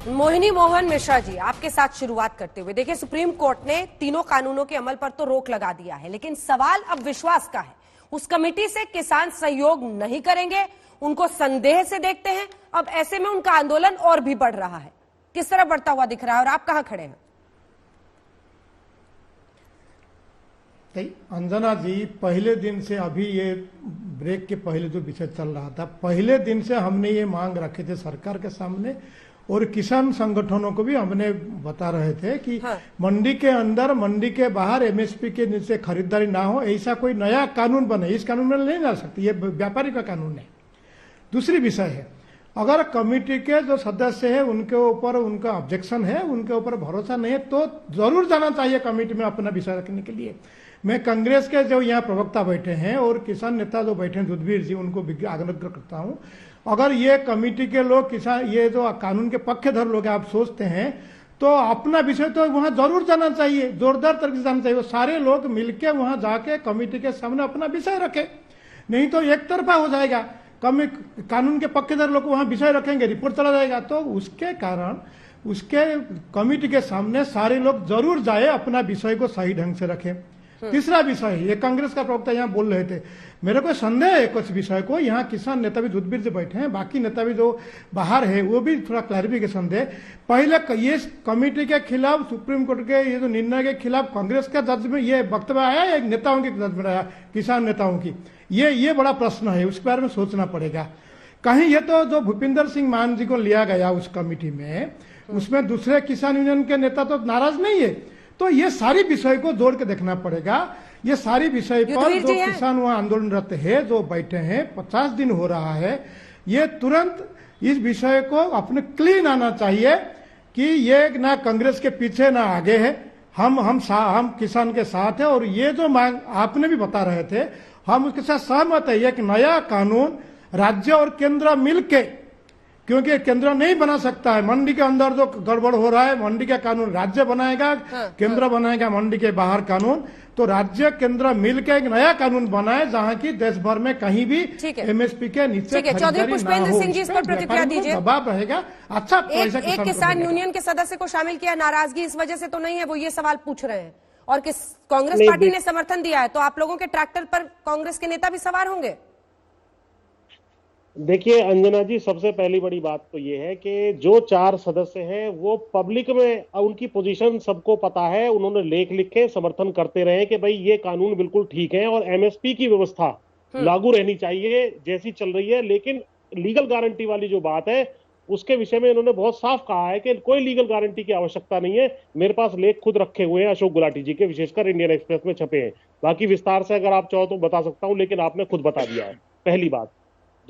मोहिनी मोहन मिश्रा जी, आपके साथ शुरुआत करते हुए देखिए, सुप्रीम कोर्ट ने तीनों कानूनों के अमल पर तो रोक लगा दिया है, लेकिन सवाल अब विश्वास का है। उस कमेटी से किसान सहयोग नहीं करेंगे, उनको संदेह से देखते हैं। अब ऐसे में उनका आंदोलन और भी बढ़ रहा है। किस तरह बढ़ता हुआ दिख रहा है और आप कहां खड़े हैं? अंजना जी, पहले दिन से, अभी ये ब्रेक के पहले जो विषय चल रहा था, पहले दिन से हमने ये मांग रखे थे सरकार के सामने, और किसान संगठनों को भी हमने बता रहे थे कि हाँ। मंडी के अंदर, मंडी के बाहर एमएसपी के नीचे खरीदारी ना हो, ऐसा कोई नया कानून बने। इस कानून में नहीं जा सकती, ये व्यापारी का कानून है। दूसरी विषय है, अगर कमेटी के जो सदस्य है उनके ऊपर उनका ऑब्जेक्शन है, उनके ऊपर भरोसा नहीं है, तो जरूर जाना चाहिए कमेटी में अपना विषय रखने के लिए। मैं कांग्रेस के जो यहाँ प्रवक्ता बैठे हैं और किसान नेता जो बैठे हैं दुधवीर जी, उनको आग्रह करता हूँ, अगर ये कमेटी के लोग, किसान, ये जो कानून के पक्षधर लोग आप सोचते हैं, तो अपना विषय तो वहां जरूर जाना चाहिए, जोरदार तरीके से जाना चाहिए। सारे लोग मिलके वहां जाके कमेटी के सामने अपना विषय रखे, नहीं तो एक तरफा हो जाएगा। कानून के पक्षधर लोग वहां विषय रखेंगे, रिपोर्ट चला जाएगा, तो उसके कारण उसके कमेटी के सामने सारे लोग जरूर जाए, अपना विषय को सही ढंग से रखें। तीसरा विषय, ये कांग्रेस का प्रवक्ता यहाँ बोल रहे थे, मेरे को संदेह है कुछ विषय को। यहाँ किसान नेता भी दुधवीर से बैठे हैं, बाकी नेता भी जो बाहर है वो भी थोड़ा क्लैरिफिकेशन दे। पहले ये कमेटी के खिलाफ, सुप्रीम कोर्ट के ये जो निर्णय के खिलाफ कांग्रेस का जजमेंट, ये वक्तव्य आया या नेताओं की जजमेंट आया, किसान नेताओं की? ये बड़ा प्रश्न है, उसके बारे में सोचना पड़ेगा। कहीं ये तो जो भूपिंदर सिंह मान जी को लिया गया उस कमेटी में, उसमें दूसरे किसान यूनियन के नेता तो नाराज नहीं है। तो ये सारी विषय को जोड़ के देखना पड़ेगा। ये सारी विषय पर जो किसान वहां आंदोलनरत है, जो बैठे हैं, 50 दिन हो रहा है, ये तुरंत इस विषय को अपने क्लीन आना चाहिए कि ये ना कांग्रेस के पीछे ना आगे है, हम किसान के साथ है। और ये जो मांग आपने भी बता रहे थे, हम उसके साथ सहमत है। एक नया कानून राज्य और केंद्र मिलके, क्योंकि केंद्र नहीं बना सकता है, मंडी के अंदर जो गड़बड़ हो रहा है, मंडी का कानून राज्य बनाएगा, केंद्र बनाएगा मंडी के बाहर कानून। तो राज्य केंद्र मिलकर एक नया कानून बनाए, जहां की देश भर में कहीं भी एमएसपी के नीचे चौधरी पुष्पेंद्र सिंह जी, इस पर प्रतिक्रिया दीजिए। दबाव रहेगा। अच्छा, एक किसान यूनियन के सदस्य को शामिल किया, नाराजगी इस वजह से तो नहीं है, वो ये सवाल पूछ रहे हैं। और कांग्रेस पार्टी ने समर्थन दिया है, तो आप लोगों के ट्रैक्टर पर कांग्रेस के नेता भी सवार होंगे? देखिए अंजना जी, सबसे पहली बड़ी बात तो ये है कि जो 4 सदस्य हैं वो पब्लिक में उनकी पोजीशन सबको पता है। उन्होंने लेख लिखे, समर्थन करते रहे कि भाई ये कानून बिल्कुल ठीक है और एमएसपी की व्यवस्था लागू रहनी चाहिए जैसी चल रही है। लेकिन लीगल गारंटी वाली जो बात है उसके विषय में इन्होंने बहुत साफ कहा है कि कोई लीगल गारंटी की आवश्यकता नहीं है। मेरे पास लेख खुद रखे हुए हैं अशोक गुलाटी जी के, विशेषकर इंडियन एक्सप्रेस में छपे हैं। बाकी विस्तार से अगर आप चाहो तो बता सकता हूं, लेकिन आपने खुद बता दिया है, पहली बात।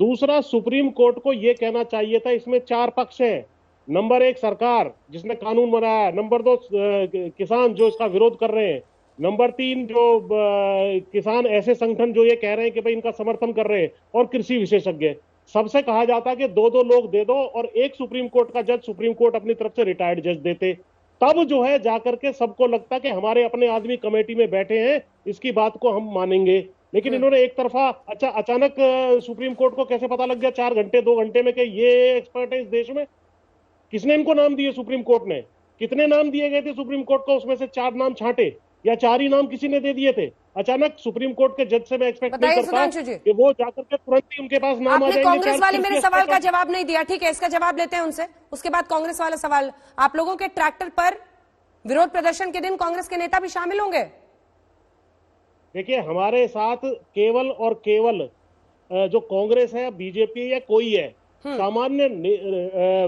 दूसरा, सुप्रीम कोर्ट को यह कहना चाहिए था, इसमें 4 पक्ष हैं। नंबर 1 सरकार जिसने कानून बनाया, नंबर 2 किसान जो इसका विरोध कर रहे हैं, नंबर 3 जो किसान ऐसे संगठन जो ये कह रहे हैं कि भाई इनका समर्थन कर रहे हैं, और कृषि विशेषज्ञ। सबसे कहा जाता है कि 2-2 लोग दे दो और एक सुप्रीम कोर्ट का जज, सुप्रीम कोर्ट अपनी तरफ से रिटायर्ड जज देते, तब जो है जाकर के सबको लगता कि हमारे अपने आदमी कमेटी में बैठे हैं, इसकी बात को हम मानेंगे। लेकिन इन्होंने एक तरफा, अच्छा अचानक सुप्रीम कोर्ट को कैसे पता लग गया 4 घंटे 2 घंटे में कि ये एक्सपर्ट है इस देश में? किसने इनको नाम दिए? सुप्रीम कोर्ट ने कितने नाम दिए गए थे सुप्रीम कोर्ट को? उसमें से 4 नाम छांटे या 4 ही नाम किसी ने दे दिए थे? अचानक सुप्रीम कोर्ट के जज से मैं एक्सपेक्ट नहीं करता कि वो जाकर के तुरंत ही उनके पास नाम आ जाएंगे। कांग्रेस वाले मेरे सवाल का जवाब नहीं दिया, ठीक है, इसका जवाब लेते हैं उनसे। उसके बाद कांग्रेस वाला सवाल, आप लोगों के ट्रैक्टर पर विरोध प्रदर्शन के दिन कांग्रेस के नेता भी शामिल होंगे? देखिए, हमारे साथ केवल और केवल जो कांग्रेस है, बीजेपी या कोई है, सामान्य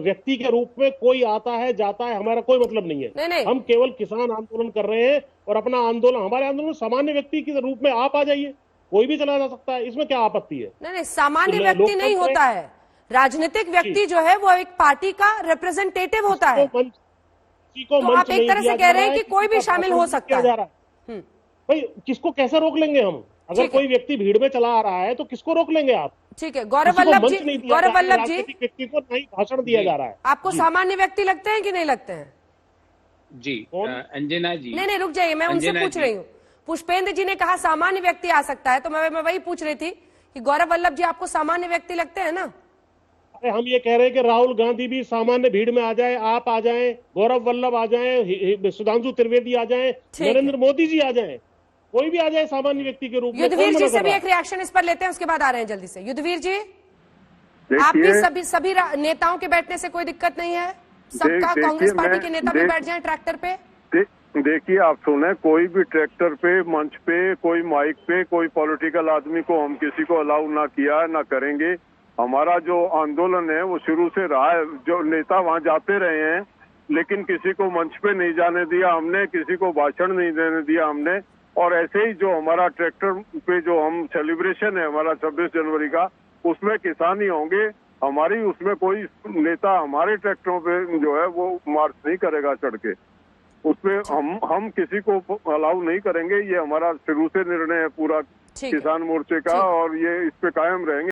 व्यक्ति के रूप में कोई आता है जाता है, हमारा कोई मतलब नहीं है। नहीं। हम केवल किसान आंदोलन कर रहे हैं और अपना आंदोलन, हमारे आंदोलन सामान्य व्यक्ति के रूप में आप आ जाइए, कोई भी चला जा सकता है, इसमें क्या आपत्ति है? नहीं, सामान्य व्यक्ति नहीं होता है, राजनीतिक व्यक्ति जो है वो एक पार्टी का रिप्रेजेंटेटिव होता है। तो आप एक तरह से कह रहे हैं कि कोई भी शामिल हो सकता है। भाई किसको कैसे रोक लेंगे हम? अगर कोई व्यक्ति भीड़ में चला आ रहा है तो किसको रोक लेंगे आप? ठीक है, गौरव वल्लभ जी, व्यक्ति को नहीं भाषण दिया जा रहा है। आपको सामान्य व्यक्ति लगते हैं कि नहीं लगते हैं? जी अंजना जी, नहीं रुक जाइए, मैं उनसे पूछ रही हूँ। पुष्पेंद्र जी ने कहा सामान्य व्यक्ति आ सकता है, तो मैं वही पूछ रही थी कि गौरव वल्लभ जी आपको सामान्य व्यक्ति लगते हैं ना? अरे हम ये कह रहे हैं कि राहुल गांधी भी सामान्य भीड़ में आ जाए, आप आ जाएं, गौरव वल्लभ आ जाएं, सुधांशु त्रिवेदी आ जाएं, है। नरेंद्र मोदी जी आ जाएं, कोई भी आ जाए सामान्य व्यक्ति के रूप में। युद्धवीर कौन जी मना से कर भी रहा एक रिएक्शन इस पर लेते हैं, उसके बाद आ रहे हैं जल्दी से। युद्धवीर जी, देखिए, आपकी सभी नेताओं के बैठने से कोई दिक्कत नहीं है? सबका देखिए, कांग्रेस पार्टी के मैं- नेता भी बैठ जाएं ट्रैक्टर पे? देखिए, आप सुने, कोई भी ट्रैक्टर पे, मंच पे, कोई माइक पे, कोई पॉलिटिकल आदमी को हम किसी को अलाउ ना किया है, ना करेंगे। हमारा जो आंदोलन है वो शुरू से रहा है, जो नेता वहां जाते रहे हैं, लेकिन किसी को मंच पे नहीं जाने दिया हमने, किसी को भाषण नहीं देने दिया हमने। और ऐसे ही जो हमारा ट्रैक्टर पे जो हम सेलिब्रेशन है हमारा 26 जनवरी का, उसमें किसान ही होंगे। हमारी उसमें कोई नेता हमारे ट्रैक्टरों पे जो है वो मार्च नहीं करेगा चढ़ के, उसमें हम किसी को अलाउ नहीं करेंगे। ये हमारा शुरू से निर्णय है पूरा ठीक है। किसान मोर्चे का, ठीक। और ये इस पे कायम रहेंगे।